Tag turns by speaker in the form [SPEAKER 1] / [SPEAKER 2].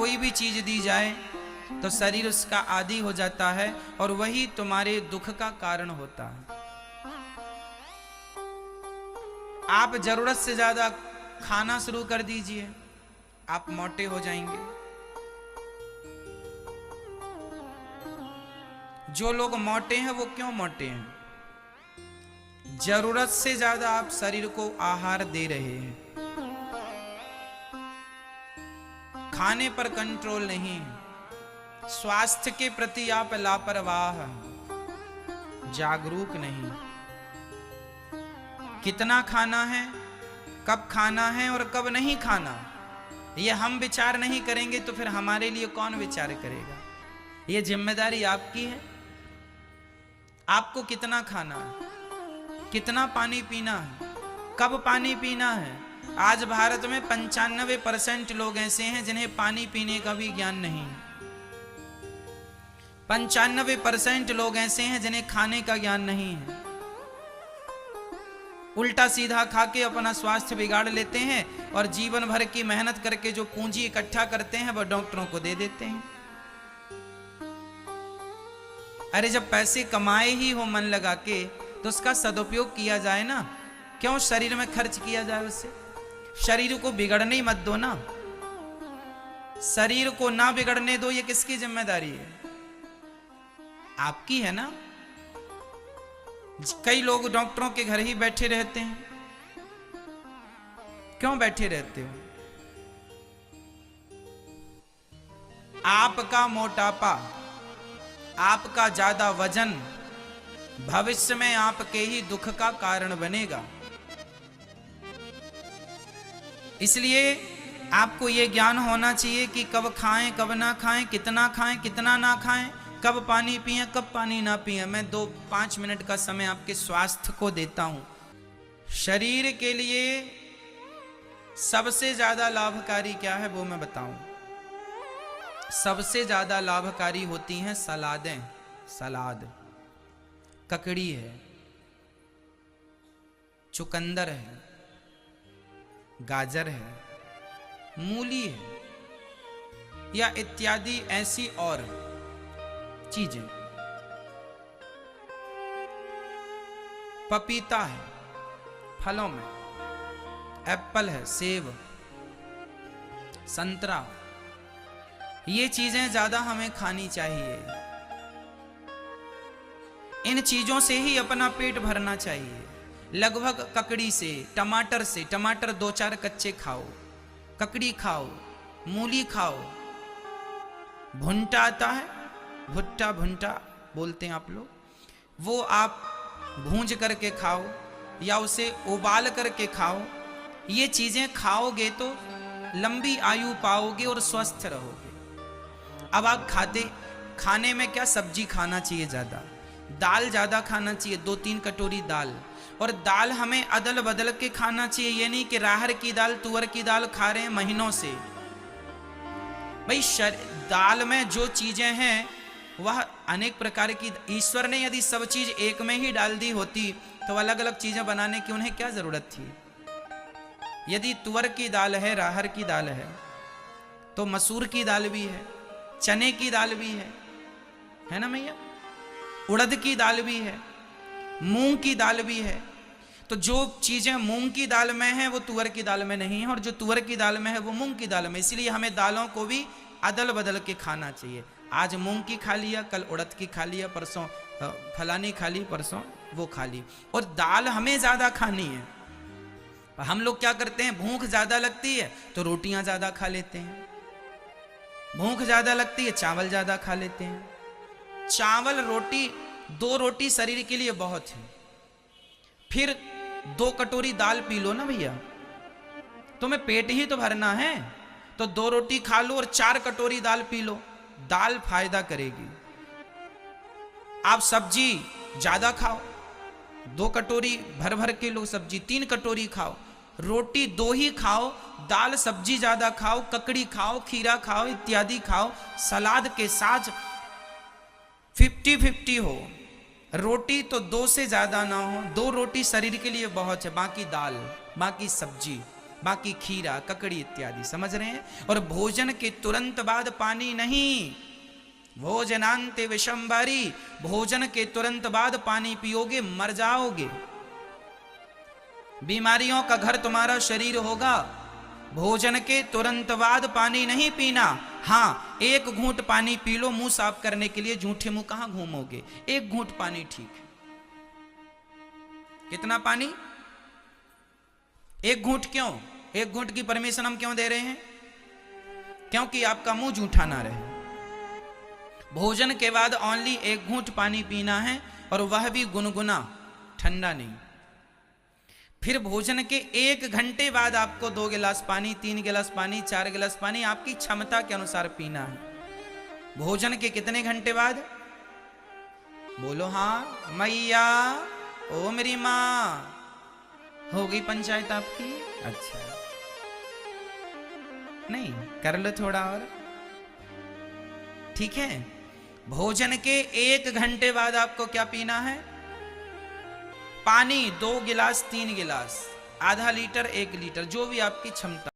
[SPEAKER 1] कोई भी चीज दी जाए तो शरीर उसका आदी हो जाता है और वही तुम्हारे दुख का कारण होता है। आप जरूरत से ज्यादा खाना शुरू कर दीजिए, आप मोटे हो जाएंगे। जो लोग मोटे हैं वो क्यों मोटे हैं? जरूरत से ज्यादा आप शरीर को आहार दे रहे हैं, खाने पर कंट्रोल नहीं, स्वास्थ्य के प्रति आप लापरवाह, जागरूक नहीं। कितना खाना है, कब खाना है और कब नहीं खाना, ये हम विचार नहीं करेंगे तो फिर हमारे लिए कौन विचार करेगा? ये जिम्मेदारी आपकी है। आपको कितना खाना है, कितना पानी पीना है, कब पानी पीना है। आज भारत में 95% लोग ऐसे हैं जिन्हें पानी पीने का भी ज्ञान नहीं। 95% लोग ऐसे हैं जिन्हें खाने का ज्ञान नहीं है। उल्टा सीधा खा के अपना स्वास्थ्य बिगाड़ लेते हैं और जीवन भर की मेहनत करके जो पूंजी इकट्ठा करते हैं वह डॉक्टरों को दे देते हैं। अरे जब पैसे कमाए ही हो मन लगा के तो उसका सदुपयोग किया जाए ना, क्यों शरीर में खर्च किया जाए? उससे शरीर को बिगड़ने ही मत दो ना, शरीर को ना बिगड़ने दो। ये किसकी जिम्मेदारी है? आपकी है ना। कई लोग डॉक्टरों के घर ही बैठे रहते हैं। क्यों बैठे रहते हो? आपका मोटापा, आपका ज्यादा वजन भविष्य में आपके ही दुख का कारण बनेगा। इसलिए आपको यह ज्ञान होना चाहिए कि कब खाएं कब ना खाएं, कितना खाएं कितना ना खाएं, कब पानी पिएं कब पानी ना पिएं। मैं 2-5 मिनट का समय आपके स्वास्थ्य को देता हूं। शरीर के लिए सबसे ज्यादा लाभकारी क्या है वो मैं बताऊं। सबसे ज्यादा लाभकारी होती हैं सलादें। सलाद, ककड़ी है, चुकंदर है, गाजर है, मूली है, या इत्यादि ऐसी और चीजें। पपीता है फलों में, एप्पल है, सेब, संतरा, ये चीजें ज्यादा हमें खानी चाहिए। इन चीजों से ही अपना पेट भरना चाहिए। लगभग ककड़ी से, टमाटर से, टमाटर 2-4 कच्चे खाओ, ककड़ी खाओ, मूली खाओ, भुंटा आता है, भुट्टा भुंटा बोलते हैं आप लोग, वो आप भूंज करके खाओ या उसे उबाल करके खाओ। ये चीजें खाओगे तो लंबी आयु पाओगे और स्वस्थ रहोगे। अब आप खाने में क्या सब्जी खाना चाहिए ज्यादा, दाल ज्यादा खाना चाहिए, 2-3 कटोरी दाल। और दाल हमें अदल बदल के खाना चाहिए। ये नहीं कि राहर की दाल तुअर की दाल खा रहे हैं महीनों से। भाई दाल में जो चीजें हैं वह अनेक प्रकार की, ईश्वर ने यदि सब चीज एक में ही डाल दी होती तो अलग अलग चीजें बनाने की उन्हें क्या जरूरत थी। यदि तुअर की दाल है, राहर की दाल है, तो मसूर की दाल भी है, चने की दाल भी है ना भैया, उड़द की दाल भी है, मूंग की दाल भी है। तो जो चीजें मूंग की दाल में हैं वो तुअर की दाल में नहीं है, और जो तुअर की दाल में है वो मूंग की दाल में। इसलिए हमें दालों को भी अदल बदल के खाना चाहिए। आज मूंग की खा लिया, कल उड़द की खा लिया, परसों फलानी खा ली, परसों वो खा ली। और दाल हमें ज्यादा खानी है। हम लोग क्या करते हैं, भूख ज्यादा लगती है तो रोटियां ज्यादा खा लेते हैं, भूख ज्यादा लगती है चावल ज्यादा खा लेते हैं। चावल रोटी, 2 रोटी शरीर के लिए बहुत है। फिर 2 कटोरी दाल पी लो ना भैया, तुम्हें पेट ही तो भरना है। तो 2 रोटी खा लो और 4 कटोरी दाल पी लो, दाल फायदा करेगी। आप सब्जी ज्यादा खाओ, 2 कटोरी भर भर के लो सब्जी, 3 कटोरी खाओ, रोटी 2 ही खाओ, दाल सब्जी ज्यादा खाओ, ककड़ी खाओ, खीरा खाओ, इत्यादि खाओ। सलाद के साथ 50-50 हो। रोटी तो 2 से ज्यादा ना हो, 2 रोटी शरीर के लिए बहुत है, बाकी दाल, बाकी सब्जी, बाकी खीरा ककड़ी इत्यादि, समझ रहे हैं। और भोजन के तुरंत बाद पानी नहीं, भोजनांते विषंबरी, भोजन के तुरंत बाद पानी पियोगे मर जाओगे, बीमारियों का घर तुम्हारा शरीर होगा। भोजन के तुरंत बाद पानी नहीं पीना। हाँ, एक घूंट पानी पी लो मुंह साफ करने के लिए, झूठे मुंह कहां घूमोगे, एक घूंट पानी ठीक है। कितना पानी? एक घूंट। क्यों एक घूंट की परमिशन हम क्यों दे रहे हैं? क्योंकि आपका मुंह जूठा ना रहे। भोजन के बाद ओनली एक घूंट पानी पीना है, और वह भी गुनगुना, ठंडा नहीं। फिर भोजन के 1 घंटे बाद आपको 2 गिलास पानी, 3 गिलास पानी, 4 गिलास पानी आपकी क्षमता के अनुसार पीना है। भोजन के कितने घंटे बाद? बोलो हाँ मैया, ओ मेरी माँ, हो गई पंचायत आपकी? अच्छा, नहीं कर लो थोड़ा और, ठीक है। भोजन के 1 घंटे बाद आपको क्या पीना है? पानी 2 गिलास, 3 गिलास, आधा लीटर, 1 लीटर, जो भी आपकी क्षमता।